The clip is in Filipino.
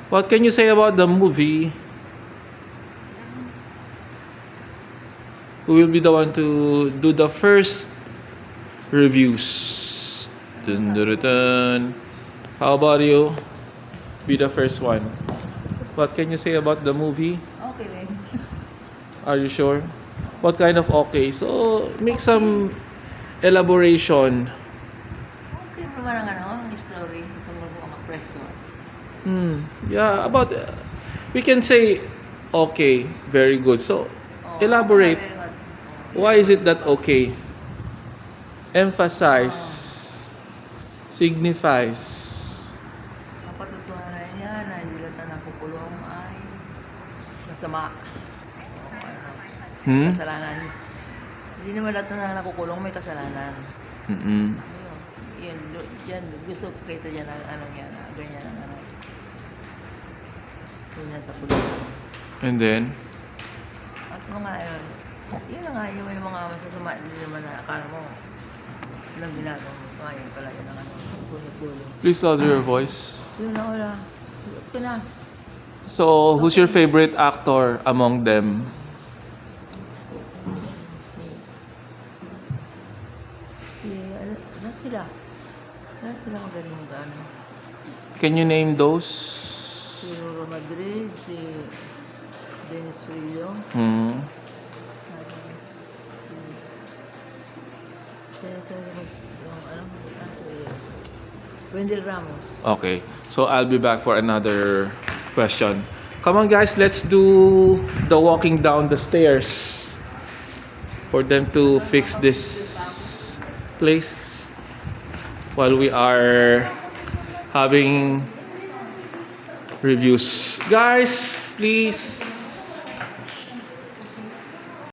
What can you say about the movie? Who will be the one to do the first reviews? Dun, dun, dun, dun. How about you? Be the first one. What can you say about the movie? Okay rin. Are you sure? What kind of okay? So, make some elaboration. Okay naman ang story tungkol sa mga preso. Yeah, about we can say okay, very good. So, elaborate. Very good. Why is it that okay? Emphasize, signifies. Napatutunan niya na hindi lahat na nakukulong ay masama. Kasalanan. Hindi naman lahat na nakukulong may kasalanan. Ayun. Yan, gusto ko kita dyan ang yan, ganyan ang ganyan sa kulungan. And then, At mga yun na nga, yung may mga masasama, hindi naman na akala mo walang ginagawa mo sa ngayon pala yun ang kulong. please louder your voice. Yun na wala. Ito na. So, who's your favorite actor among them? Lahat sila. Lahat sila magaling mag-ano. Can you name those? Si Roro Madrid, si Dennis Trillo, Hmm. si Wendell Ramos. Okay. So, I'll be back for another question. Come on, guys. Let's do the walking down the stairs for them to fix this place while we are having reviews. Guys, please.